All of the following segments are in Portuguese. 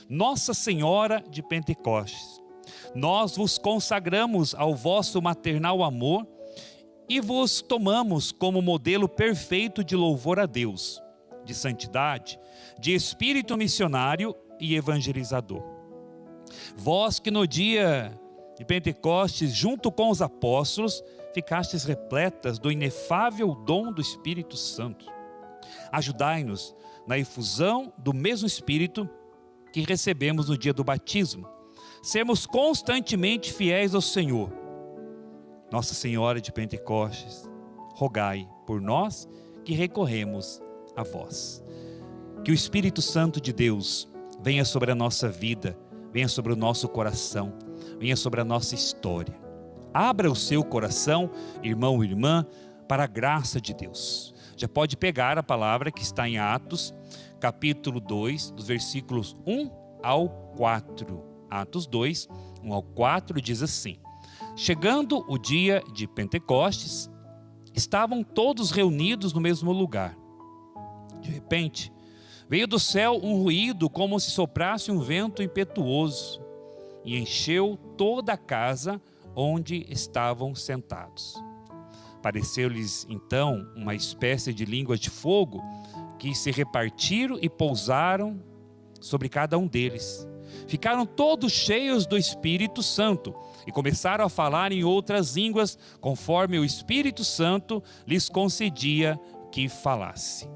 Nossa Senhora de Pentecostes, nós vos consagramos ao vosso maternal amor e vos tomamos como modelo perfeito de louvor a Deus, de santidade, de espírito missionário e evangelizador. Vós que no dia de Pentecostes, junto com os apóstolos, ficastes repletas do inefável dom do Espírito Santo. Ajudai-nos na efusão do mesmo Espírito que recebemos no dia do batismo. Sermos constantemente fiéis ao Senhor. Nossa Senhora de Pentecostes, rogai por nós que recorremos a vós. Que o Espírito Santo de Deus venha sobre a nossa vida, venha sobre o nosso coração, venha sobre a nossa história. Abra o seu coração, irmão e irmã, para a graça de Deus. Já pode pegar a palavra que está em Atos, capítulo 2, dos versículos 1 ao 4. Atos 2, 1 ao 4 diz assim: chegando o dia de Pentecostes, estavam todos reunidos no mesmo lugar. De repente, veio do céu um ruído como se soprasse um vento impetuoso e encheu toda a casa onde estavam sentados. Pareceu-lhes então uma espécie de línguas de fogo que se repartiram e pousaram sobre cada um deles. Ficaram todos cheios do Espírito Santo e começaram a falar em outras línguas, conforme o Espírito Santo lhes concedia que falasse.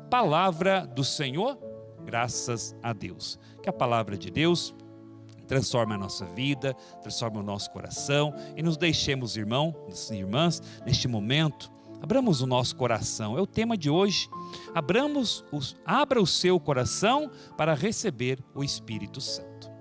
Palavra do Senhor, graças a Deus. Que a palavra de Deus transforme a nossa vida, transforme o nosso coração e nos deixemos, irmãos e irmãs, neste momento, abramos o nosso coração. É o tema de hoje. Abra o seu coração para receber o Espírito Santo.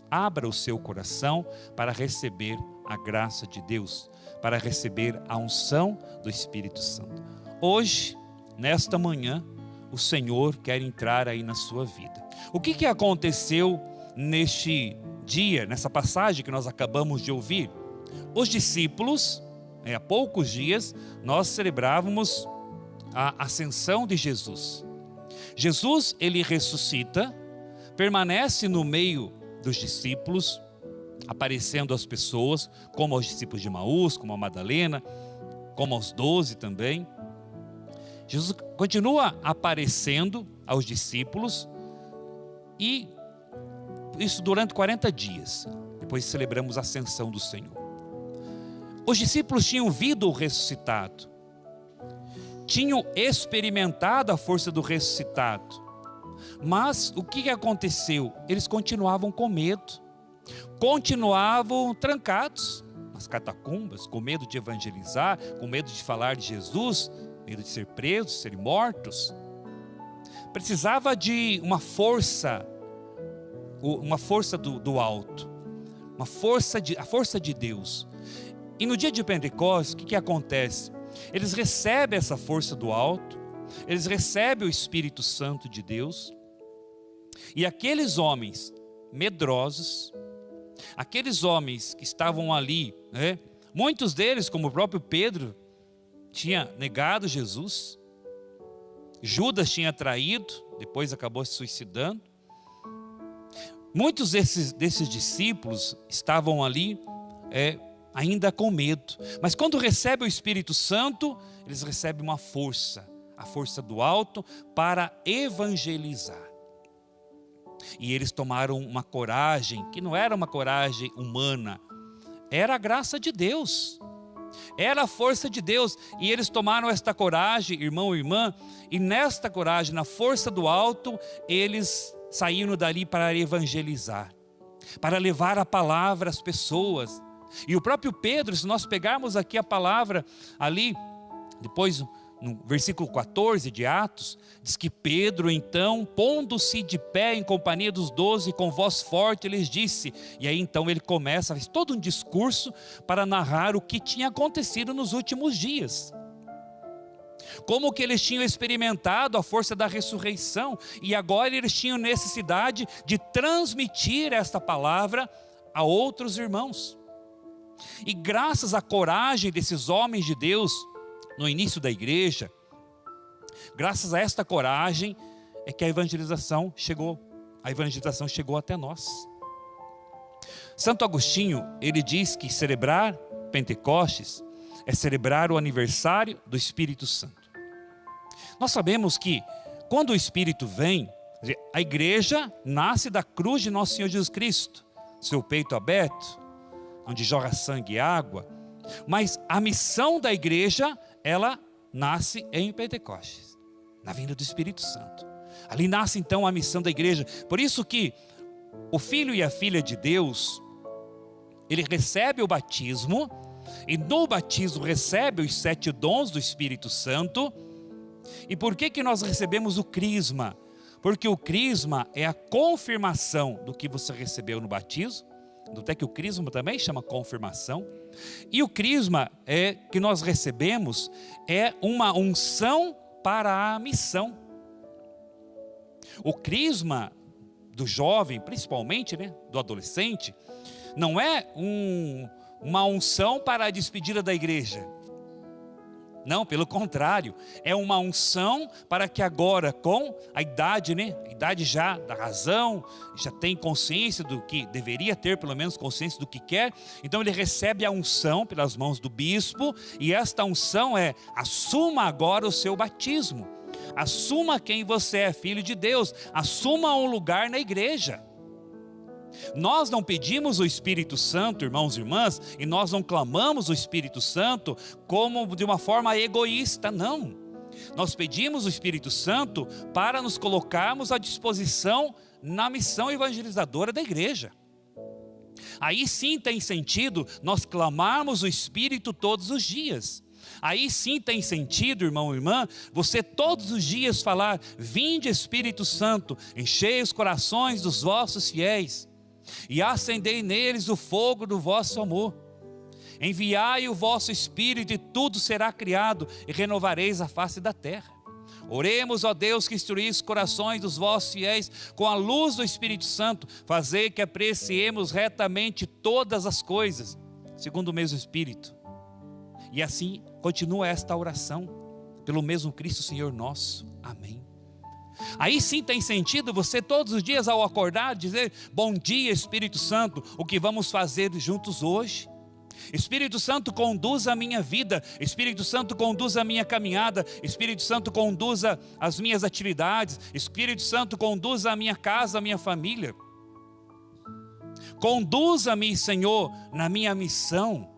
Abra o seu coração para receber a graça de Deus, para receber a unção do Espírito Santo. Hoje, nesta manhã, o Senhor quer entrar aí na sua vida. O que aconteceu neste dia, nessa passagem que nós acabamos de ouvir? Os discípulos, há poucos dias, nós celebrávamos a ascensão de Jesus. Jesus, ele ressuscita, permanece no meio dos discípulos, aparecendo às pessoas, como aos discípulos de Emaús, como a Madalena, como aos 12 também. Jesus continua aparecendo aos discípulos e isso durante 40 dias. Depois celebramos a ascensão do Senhor. Os discípulos tinham visto o ressuscitado, tinham experimentado a força do ressuscitado. Mas o que aconteceu? Eles continuavam com medo, continuavam trancados nas catacumbas, com medo de evangelizar, com medo de falar de Jesus, medo de ser presos, de serem mortos. Precisava de uma força do alto, a força de Deus. E no dia de Pentecostes, o que acontece? Eles recebem essa força do alto, eles recebem o Espírito Santo de Deus, e aqueles homens medrosos, aqueles homens que estavam ali, muitos deles, como o próprio Pedro, tinha negado Jesus, Judas tinha traído, depois acabou se suicidando. Muitos desses discípulos estavam ali ainda com medo, mas quando recebem o Espírito Santo, eles recebem uma força, a força do alto para evangelizar. E eles tomaram uma coragem, que não era uma coragem humana, era a graça de Deus, era a força de Deus. E eles tomaram esta coragem, irmão e irmã, e nesta coragem, na força do alto, eles saíram dali para evangelizar, para levar a palavra às pessoas. E o próprio Pedro, se nós pegarmos aqui a palavra ali, depois no versículo 14 de Atos, diz que Pedro então, pondo-se de pé em companhia dos 12, com voz forte, lhes disse, e aí então ele começa, faz todo um discurso para narrar o que tinha acontecido nos últimos dias. Como que eles tinham experimentado a força da ressurreição, e agora eles tinham necessidade de transmitir esta palavra a outros irmãos. E graças à coragem desses homens de Deus, no início da igreja, graças a esta coragem, é que a evangelização chegou a evangelização chegou até nós. Santo Agostinho, ele diz que celebrar Pentecostes é celebrar o aniversário do Espírito Santo. Nós sabemos que quando o Espírito vem, a igreja nasce da cruz de nosso Senhor Jesus Cristo, seu peito aberto, onde jorra sangue e água, mas a missão da igreja, ela nasce em Pentecostes, na vinda do Espírito Santo. Ali nasce então a missão da igreja. Por isso que o filho e a filha de Deus, ele recebe o batismo, e no batismo recebe os 7 dons do Espírito Santo. E por que nós recebemos o crisma? Porque o crisma é a confirmação do que você recebeu no batismo. Até que o crisma também chama confirmação. E o crisma que nós recebemos é uma unção para a missão. O crisma do jovem, principalmente, né, do adolescente, não é uma unção para a despedida da igreja. Não, pelo contrário, é uma unção para que agora, com a idade, né, a idade já da razão, já tem consciência do que deveria ter, pelo menos consciência do que quer, então ele recebe a unção pelas mãos do bispo, e esta unção é: assuma agora o seu batismo, assuma quem você é, filho de Deus, assuma um lugar na igreja. Nós não pedimos o Espírito Santo, irmãos e irmãs, e nós não clamamos o Espírito Santo como de uma forma egoísta, não. Nós pedimos o Espírito Santo para nos colocarmos à disposição na missão evangelizadora da igreja. Aí sim tem sentido nós clamarmos o Espírito todos os dias. Aí sim tem sentido, irmão e irmã, você todos os dias falar: vinde Espírito Santo, enchei os corações dos vossos fiéis e acendei neles o fogo do vosso amor. Enviai o vosso Espírito e tudo será criado, e renovareis a face da terra. Oremos, ó Deus, que instruís os corações dos vossos fiéis com a luz do Espírito Santo, fazei que apreciemos retamente todas as coisas, segundo o mesmo Espírito. E assim continua esta oração, pelo mesmo Cristo Senhor nosso. Amém. Aí sim tem sentido você todos os dias ao acordar dizer: bom dia Espírito Santo, o que vamos fazer juntos hoje? Espírito Santo, conduza a minha vida. Espírito Santo, conduza a minha caminhada. Espírito Santo, conduza as minhas atividades. Espírito Santo, conduza a minha casa, a minha família. Conduza-me, Senhor, na minha missão.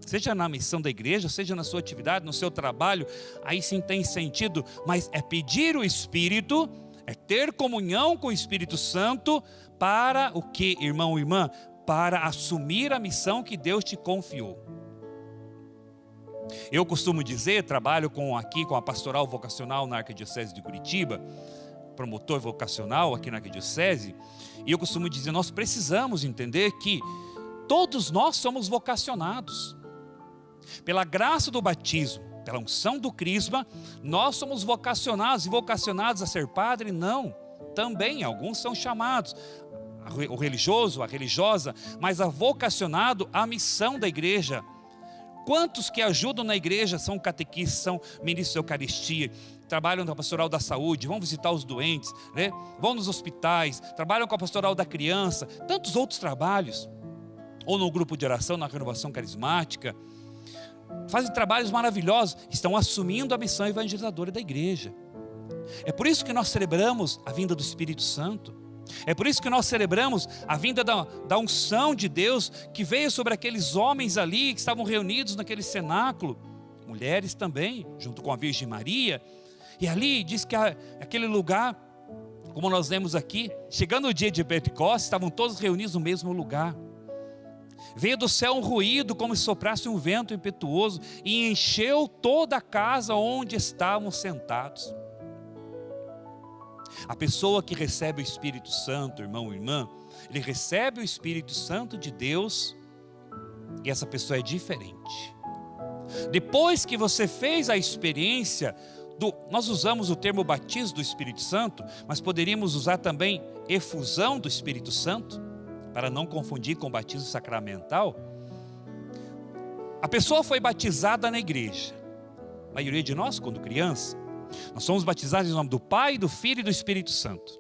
Seja na missão da igreja, seja na sua atividade, no seu trabalho, aí sim tem sentido, mas é pedir o Espírito, é ter comunhão com o Espírito Santo, para o que, irmão e irmã? Para assumir a missão que Deus te confiou. Eu costumo dizer, trabalho aqui com a pastoral vocacional na Arquidiocese de Curitiba, promotor vocacional aqui na Arquidiocese, e eu costumo dizer, nós precisamos entender que todos nós somos vocacionados. Pela graça do batismo, pela unção do crisma, nós somos vocacionados, e vocacionados a ser padre? Não, também alguns são chamados, o religioso, a religiosa, mas a vocacionado à missão da igreja. Quantos que ajudam na igreja são catequistas, são ministros da Eucaristia, trabalham na pastoral da saúde, vão visitar os doentes, né? Vão nos hospitais, trabalham com a pastoral da criança, tantos outros trabalhos, ou no grupo de oração, na renovação carismática, fazem trabalhos maravilhosos, estão assumindo a missão evangelizadora da igreja. É por isso que nós celebramos a vinda do Espírito Santo. É por isso que nós celebramos a vinda da unção de Deus que veio sobre aqueles homens ali que estavam reunidos naquele cenáculo, mulheres também, junto com a Virgem Maria. E ali diz que aquele lugar, como nós lemos aqui, chegando o dia de Pentecostes, estavam todos reunidos no mesmo lugar. Veio do céu um ruído como se soprasse um vento impetuoso e encheu toda a casa onde estavam sentados. A pessoa que recebe o Espírito Santo, irmão e irmã, ele recebe o Espírito Santo de Deus e essa pessoa é diferente. Depois que você fez a experiência nós usamos o termo batismo do Espírito Santo, mas poderíamos usar também efusão do Espírito Santo, para não confundir com batismo sacramental. A pessoa foi batizada na igreja. A maioria de nós, quando criança, nós somos batizados em nome do Pai, do Filho e do Espírito Santo.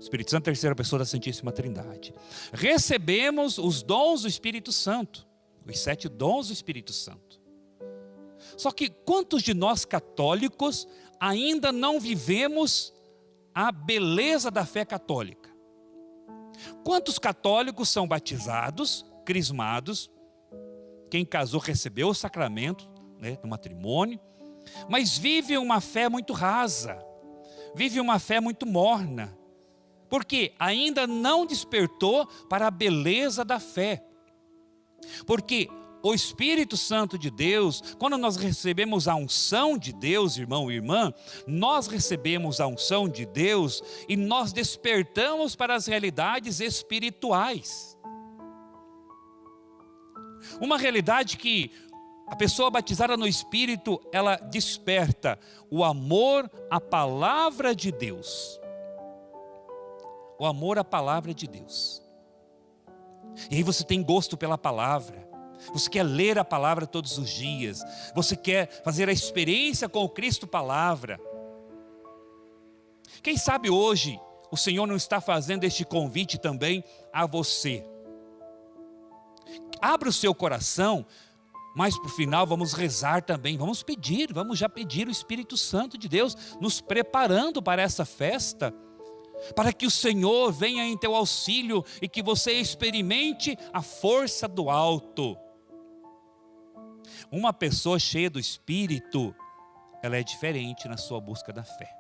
Espírito Santo, terceira pessoa da Santíssima Trindade. Recebemos os dons do Espírito Santo, os 7 dons do Espírito Santo. Só que quantos de nós católicos ainda não vivemos a beleza da fé católica? Quantos católicos são batizados, crismados, quem casou recebeu o sacramento, né, do matrimônio, mas vive uma fé muito rasa, vive uma fé muito morna, porque ainda não despertou para a beleza da fé. Porque o Espírito Santo de Deus, quando nós recebemos a unção de Deus, irmão e irmã, nós recebemos a unção de Deus e nós despertamos para as realidades espirituais. Uma realidade que a pessoa batizada no Espírito, ela desperta o amor à palavra de Deus. O amor à palavra de Deus. E aí você tem gosto pela palavra. Você quer ler a palavra todos os dias. Você quer fazer a experiência com o Cristo Palavra. Quem sabe hoje o Senhor não está fazendo este convite também a você. Abra o seu coração, mas por final vamos rezar também. Vamos já pedir o Espírito Santo de Deus, nos preparando para essa festa, para que o Senhor venha em teu auxílio e que você experimente a força do alto. Uma pessoa cheia do Espírito, ela é diferente na sua busca da fé.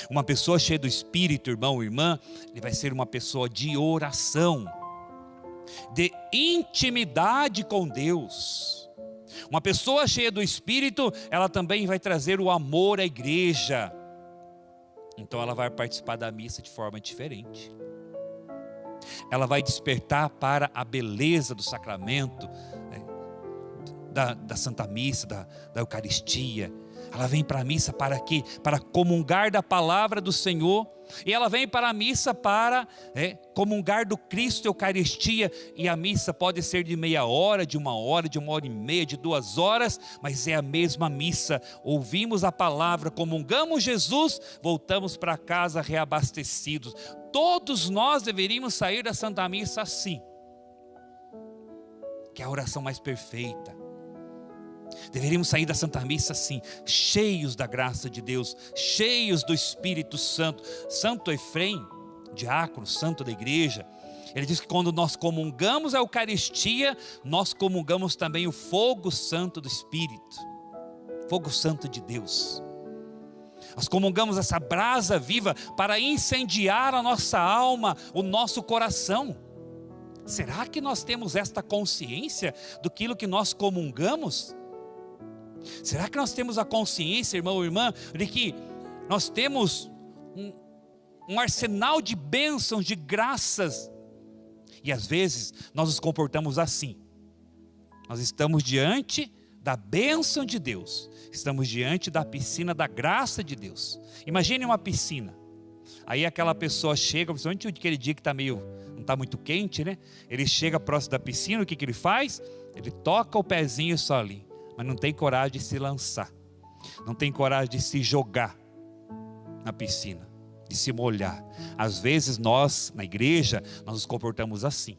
Uma pessoa cheia do Espírito, irmão e irmã, ele vai ser uma pessoa de oração, de intimidade com Deus. Uma pessoa cheia do Espírito, ela também vai trazer o amor à igreja. Então ela vai participar da missa de forma diferente. Ela vai despertar para a beleza do sacramento, da Santa Missa, da Eucaristia. Ela vem para a missa para quê? Para comungar da palavra do Senhor. E ela vem para a missa para comungar do Cristo, Eucaristia. E a missa pode ser de meia hora, de 1 hora, de 1h30, de 2 horas. Mas é a mesma missa. Ouvimos a palavra, comungamos Jesus, voltamos para casa reabastecidos. Todos nós deveríamos sair da Santa Missa assim. Que é a oração mais perfeita. Deveríamos sair da Santa Missa assim, cheios da graça de Deus, cheios do Espírito Santo. Santo Efrem, diácono, santo da igreja, ele diz que quando nós comungamos a Eucaristia, nós comungamos também o fogo santo do Espírito, fogo santo de Deus. Nós comungamos essa brasa viva para incendiar a nossa alma, o nosso coração. Será que nós temos esta consciência do que nós comungamos? Será que nós temos a consciência, irmão e irmã, de que nós temos um arsenal de bênçãos, de graças, e às vezes nós nos comportamos assim? Nós estamos diante da bênção de Deus, estamos diante da piscina da graça de Deus. Imagine uma piscina, aí aquela pessoa chega, principalmente aquele dia que não está muito quente, né? Ele chega próximo da piscina, o que ele faz? Ele toca o pezinho só ali, mas não tem coragem de se lançar, não tem coragem de se jogar na piscina, de se molhar. Às vezes nós, na igreja, nós nos comportamos assim.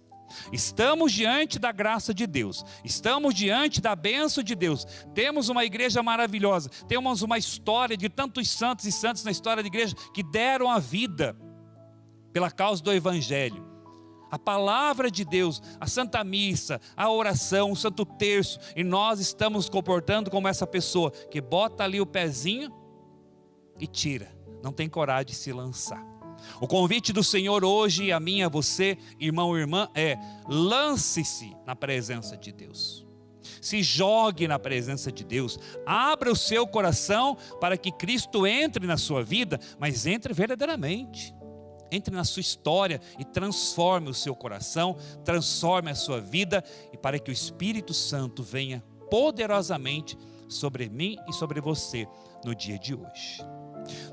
Estamos diante da graça de Deus, estamos diante da bênção de Deus, temos uma igreja maravilhosa, temos uma história de tantos santos e santas na história da igreja que deram a vida pela causa do Evangelho. A palavra de Deus, a Santa Missa, a oração, o Santo Terço, e nós estamos nos comportando como essa pessoa que bota ali o pezinho e tira, não tem coragem de se lançar. O convite do Senhor hoje a mim, a você, irmão e irmã, é: lance-se na presença de Deus, se jogue na presença de Deus, abra o seu coração para que Cristo entre na sua vida, mas entre verdadeiramente. Entre na sua história e transforme o seu coração, transforme a sua vida, e para que o Espírito Santo venha poderosamente sobre mim e sobre você no dia de hoje.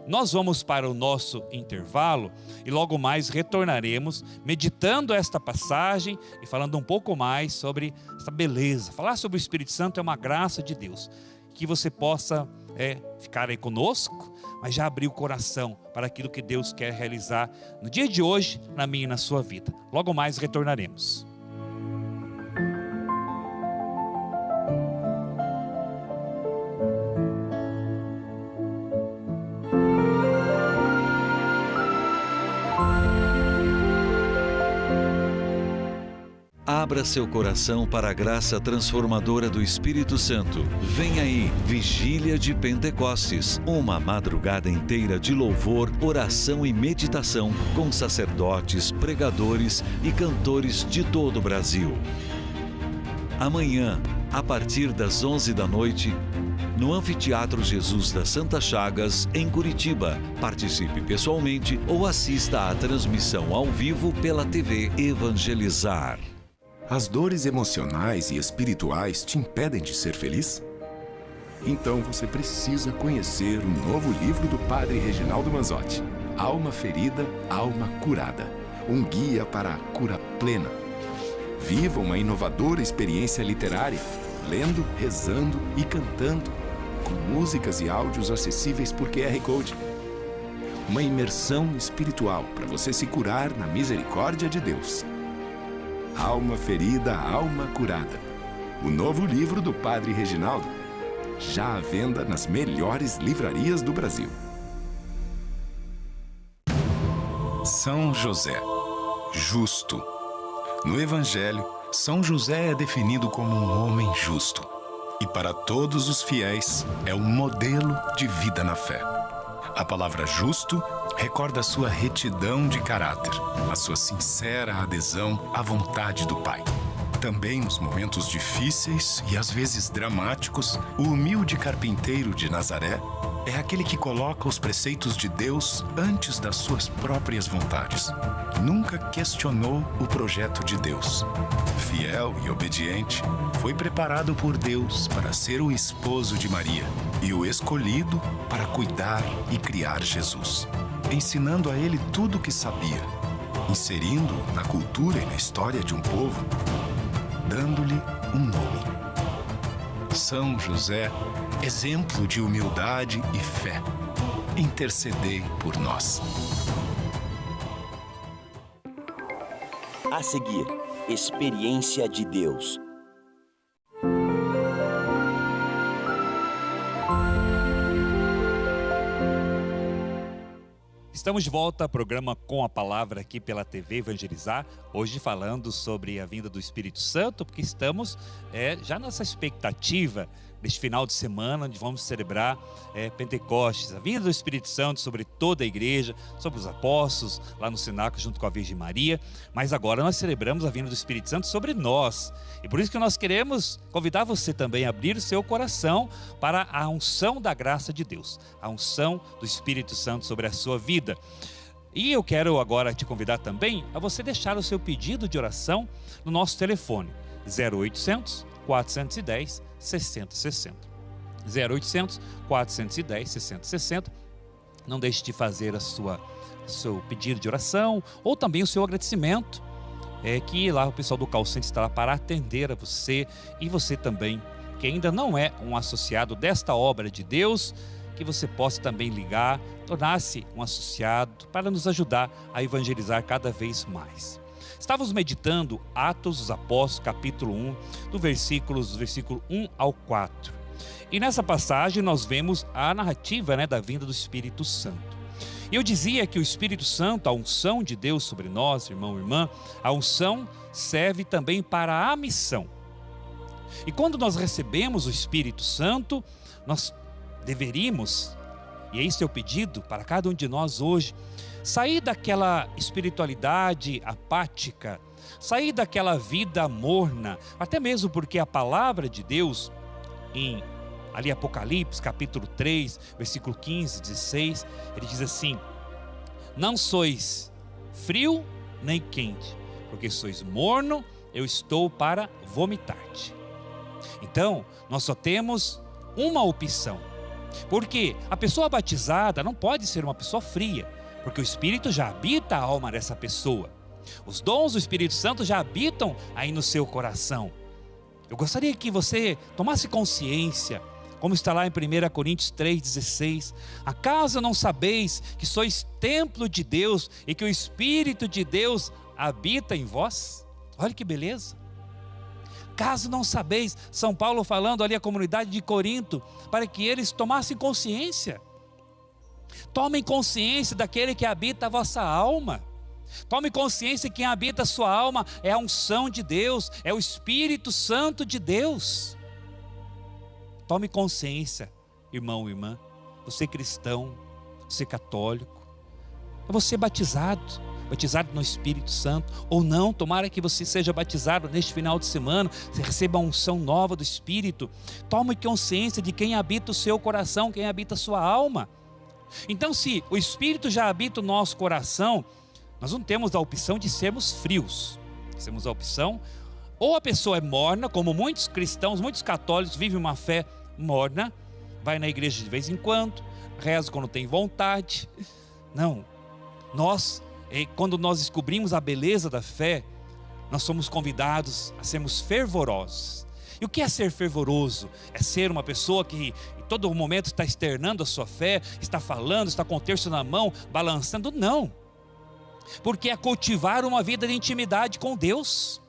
Nós vamos para o nosso intervalo e logo mais retornaremos meditando esta passagem e falando um pouco mais sobre essa beleza. Falar sobre o Espírito Santo é uma graça de Deus, que você possa ficarem conosco, mas já abrir o coração para aquilo que Deus quer realizar no dia de hoje, na minha e na sua vida. Logo mais retornaremos. Abra seu coração para a graça transformadora do Espírito Santo. Vem aí, Vigília de Pentecostes, uma madrugada inteira de louvor, oração e meditação com sacerdotes, pregadores e cantores de todo o Brasil. Amanhã, a partir das 11 da noite, no Anfiteatro Jesus das Santas Chagas, em Curitiba. Participe pessoalmente ou assista à transmissão ao vivo pela TV Evangelizar. As dores emocionais e espirituais te impedem de ser feliz? Então você precisa conhecer o novo livro do Padre Reginaldo Manzotti, Alma Ferida, Alma Curada, um guia para a cura plena. Viva uma inovadora experiência literária, lendo, rezando e cantando, com músicas e áudios acessíveis por QR Code. Uma imersão espiritual para você se curar na misericórdia de Deus. Alma Ferida, Alma Curada. O novo livro do Padre Reginaldo, já à venda nas melhores livrarias do Brasil. São José, justo. No Evangelho, São José é definido como um homem justo. E para todos os fiéis, é um modelo de vida na fé. A palavra justo recorda a sua retidão de caráter, a sua sincera adesão à vontade do Pai. Também nos momentos difíceis e às vezes dramáticos, o humilde carpinteiro de Nazaré é aquele que coloca os preceitos de Deus antes das suas próprias vontades. Nunca questionou o projeto de Deus. Fiel e obediente, foi preparado por Deus para ser o esposo de Maria e o escolhido para cuidar e criar Jesus, ensinando a ele tudo o que sabia, inserindo na cultura e na história de um povo, dando-lhe um nome. São José, exemplo de humildade e fé, intercedei por nós. A seguir, experiência de Deus. Estamos de volta ao programa Com a Palavra aqui pela TV Evangelizar, hoje falando sobre a vinda do Espírito Santo, porque estamos já nessa expectativa deste final de semana, onde vamos celebrar Pentecostes, a vinda do Espírito Santo sobre toda a igreja, sobre os apóstolos, lá no cenáculo junto com a Virgem Maria, mas agora nós celebramos a vinda do Espírito Santo sobre nós, e por isso que nós queremos convidar você também a abrir o seu coração para a unção da graça de Deus, a unção do Espírito Santo sobre a sua vida. E eu quero agora te convidar também a você deixar o seu pedido de oração no nosso telefone, 0800 410 6060. 0800 410 6060. Não deixe de fazer seu pedido de oração ou também o seu agradecimento, que lá o pessoal do call center estará para atender a você, e você também, que ainda não é um associado desta obra de Deus, que você possa também ligar, tornar-se um associado para nos ajudar a evangelizar cada vez mais. Estávamos meditando Atos dos Apóstolos, capítulo 1, do versículo 1 ao 4. E nessa passagem nós vemos a narrativa da vinda do Espírito Santo. E eu dizia que o Espírito Santo, a unção de Deus sobre nós, irmão e irmã, a unção serve também para a missão. E quando nós recebemos o Espírito Santo, nós deveríamos, e esse é o pedido para cada um de nós hoje, sair daquela espiritualidade apática, sair daquela vida morna, até mesmo porque a palavra de Deus, ali Apocalipse, capítulo 3, versículo 15, 16, ele diz assim: não sois frio nem quente, porque sois morno, eu estou para vomitar-te. Então, nós só temos uma opção, porque a pessoa batizada não pode ser uma pessoa fria, porque o Espírito já habita a alma dessa pessoa. Os dons do Espírito Santo já habitam aí no seu coração. Eu gostaria que você tomasse consciência Como está lá em 1 Coríntios 3,16. Acaso não sabeis que sois templo de Deus e que o Espírito de Deus habita em vós? Olha que beleza. Caso não sabeis, São Paulo falando ali à comunidade de Corinto, para que eles tomassem consciência. Tomem consciência daquele que habita a vossa alma. Tome consciência que quem habita a sua alma é a unção de Deus, é o Espírito Santo de Deus. Tome consciência, irmão e irmã, você cristão, você católico, é você batizado no Espírito Santo, ou não, tomara que você seja batizado neste final de semana, você receba a unção nova do Espírito. Tome consciência de quem habita o seu coração, quem habita a sua alma. Então, se o Espírito já habita o nosso coração, nós não temos a opção de sermos frios. Nós temos a opção, ou a pessoa é morna, como muitos cristãos, muitos católicos vivem uma fé morna, vai na igreja de vez em quando, reza quando tem vontade. Não, quando nós descobrimos a beleza da fé, nós somos convidados a sermos fervorosos. E o que é ser fervoroso? É ser uma pessoa que em todo momento está externando a sua fé, está falando, está com o terço na mão, balançando? Não, porque é cultivar uma vida de intimidade com Deus,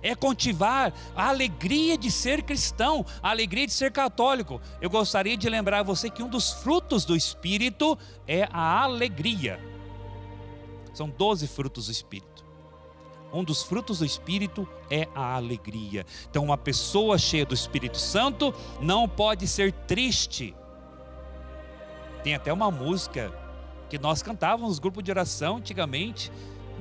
é cultivar a alegria de ser cristão, a alegria de ser católico. Eu gostaria de lembrar a você que um dos frutos do Espírito é a alegria. São 12 frutos do Espírito. Um dos frutos do Espírito é a alegria. Então, uma pessoa cheia do Espírito Santo não pode ser triste. Tem até uma música que nós cantávamos nos grupos de oração antigamente.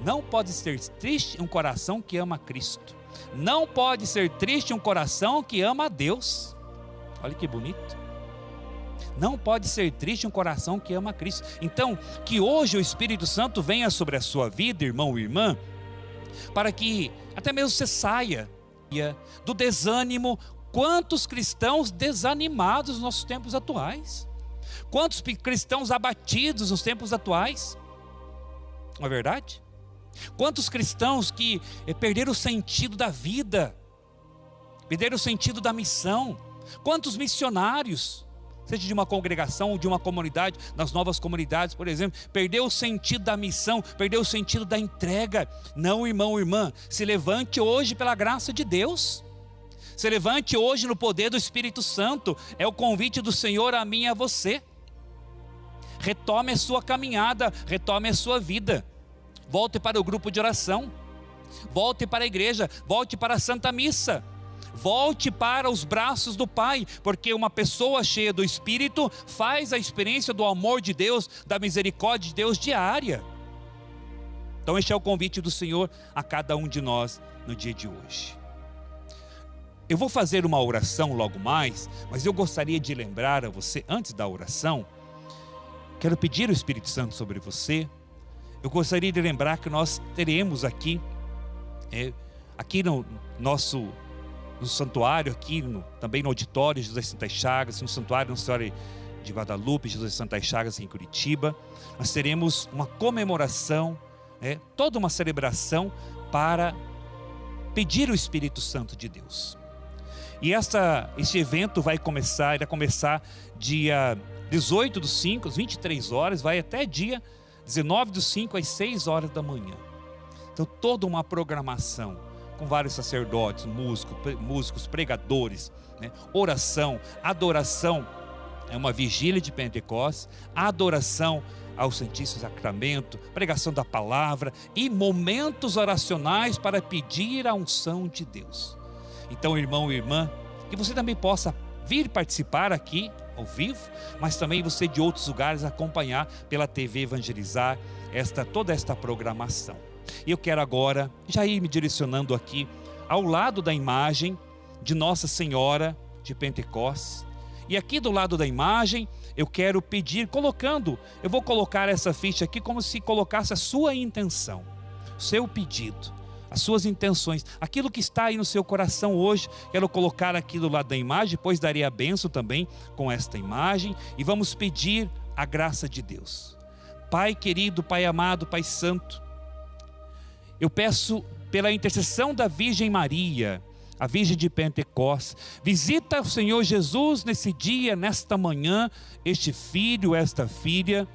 Não pode ser triste um coração que ama Cristo. Não pode ser triste um coração que ama a Deus. Olha que bonito. Não pode ser triste um coração que ama Cristo. Então, que hoje o Espírito Santo venha sobre a sua vida, irmão e irmã, para que até mesmo você saia do desânimo. Quantos cristãos desanimados nos nossos tempos atuais? Quantos cristãos abatidos nos tempos atuais? Não é verdade? Quantos cristãos que perderam o sentido da vida, perderam o sentido da missão? Quantos missionários, seja de uma congregação ou de uma comunidade, nas novas comunidades, por exemplo, perdeu o sentido da missão, perdeu o sentido da entrega? Não, irmão e irmã, se levante hoje pela graça de Deus, se levante hoje no poder do Espírito Santo. É o convite do Senhor a mim e a você. Retome a sua caminhada, retome a sua vida. Volte para o grupo de oração, volte para a igreja, volte para a Santa Missa, volte para os braços do Pai, porque uma pessoa cheia do Espírito faz a experiência do amor de Deus, da misericórdia de Deus diária. Então este é o convite do Senhor a cada um de nós no dia de hoje. Eu vou fazer uma oração logo mais, mas eu gostaria de lembrar a você, antes da oração, quero pedir o Espírito Santo sobre você. Eu gostaria de lembrar que nós teremos aqui no nosso santuário, também no auditório José Santas Chagas, no santuário Nossa Senhora de Guadalupe, José Santas Chagas em Curitiba, nós teremos uma comemoração, toda uma celebração para pedir o Espírito Santo de Deus. E este evento irá começar dia 18/5, às 23 horas, vai até dia 19/5 às 6 horas da manhã. Então toda uma programação com vários sacerdotes, músicos, pregadores, oração, adoração, é uma vigília de Pentecostes, adoração ao Santíssimo Sacramento, pregação da palavra e momentos oracionais para pedir a unção de Deus. Então, irmão e irmã, que você também possa vir participar aqui ao vivo, mas também você de outros lugares acompanhar pela TV Evangelizar toda esta programação. E eu quero agora já ir me direcionando aqui ao lado da imagem de Nossa Senhora de Pentecostes. E aqui do lado da imagem eu quero pedir, eu vou colocar essa ficha aqui como se colocasse a sua intenção, o seu pedido, as suas intenções, aquilo que está aí no seu coração hoje. Quero colocar aqui do lado da imagem, depois darei a bênção também com esta imagem, e vamos pedir a graça de Deus. Pai querido, Pai amado, Pai santo, eu peço pela intercessão da Virgem Maria, a Virgem de Pentecostes. Visita o Senhor Jesus nesse dia, nesta manhã, este filho, esta filha.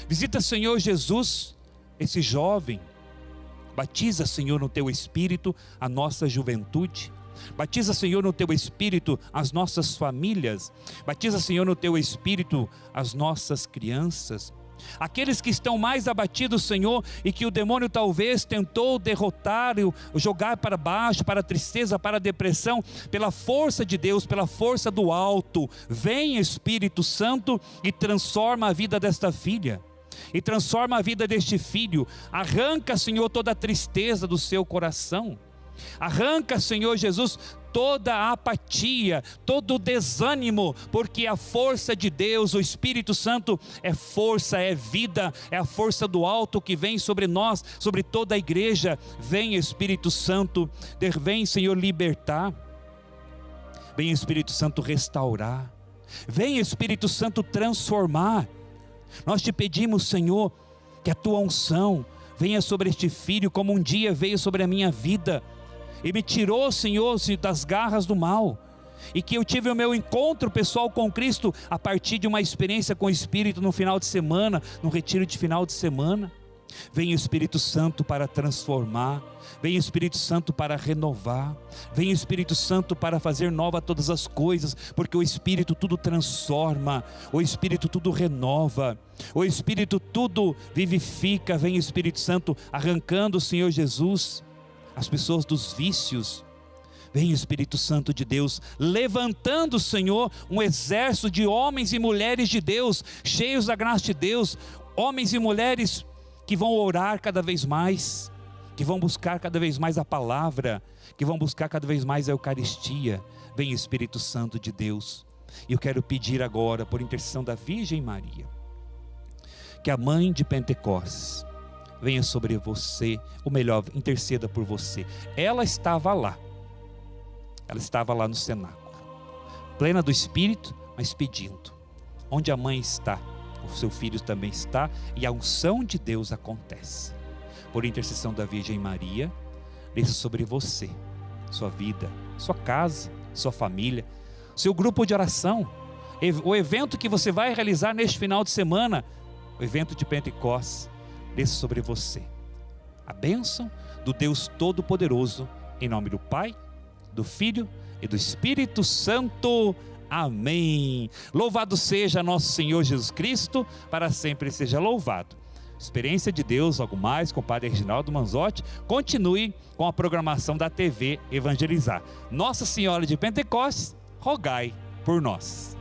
Visita, Senhor Jesus, esse jovem. Batiza, Senhor, no teu Espírito a nossa juventude. Batiza, Senhor, no teu Espírito as nossas famílias. Batiza, Senhor, no teu Espírito as nossas crianças. Aqueles que estão mais abatidos, Senhor, e que o demônio talvez tentou derrotar, jogar para baixo, para a tristeza, para a depressão, pela força de Deus, pela força do alto, vem Espírito Santo e transforma a vida desta filha, e transforma a vida deste filho. Arranca, Senhor, toda a tristeza do seu coração. Arranca, Senhor Jesus, toda a apatia, todo o desânimo, porque a força de Deus, o Espírito Santo, é força, é vida, é a força do alto que vem sobre nós, sobre toda a igreja. Vem, Espírito Santo, vem, Senhor, libertar. Vem, Espírito Santo, restaurar. Vem, Espírito Santo, transformar. Nós te pedimos, Senhor, que a tua unção venha sobre este filho, como um dia veio sobre a minha vida, e me tirou, Senhor, das garras do mal, e que eu tive o meu encontro pessoal com Cristo, a partir de uma experiência com o Espírito no final de semana, no retiro de final de semana. Vem Espírito Santo para transformar, vem Espírito Santo para renovar, vem Espírito Santo para fazer nova todas as coisas, porque o Espírito tudo transforma, o Espírito tudo renova, o Espírito tudo vivifica. Vem Espírito Santo arrancando, Senhor Jesus, as pessoas dos vícios. Vem Espírito Santo de Deus, levantando, Senhor, um exército de homens e mulheres de Deus, cheios da graça de Deus, homens e mulheres que vão orar cada vez mais, que vão buscar cada vez mais a palavra, que vão buscar cada vez mais a Eucaristia. Vem Espírito Santo de Deus. E eu quero pedir agora, por intercessão da Virgem Maria, que a Mãe de Pentecostes venha sobre você, ou melhor, interceda por você. Ela estava lá no cenáculo, plena do Espírito, mas pedindo. Onde a mãe está, o seu filho também está, e a unção de Deus acontece. Por intercessão da Virgem Maria, desça sobre você, sua vida, sua casa, sua família, seu grupo de oração, o evento que você vai realizar neste final de semana, o evento de Pentecostes, desça sobre você a bênção do Deus Todo-Poderoso, em nome do Pai, do Filho e do Espírito Santo. Amém. Louvado seja nosso Senhor Jesus Cristo, para sempre seja louvado. Experiência de Deus, algo mais, com o Padre Reginaldo Manzotti. Continue com a programação da TV Evangelizar. Nossa Senhora de Pentecostes, rogai por nós.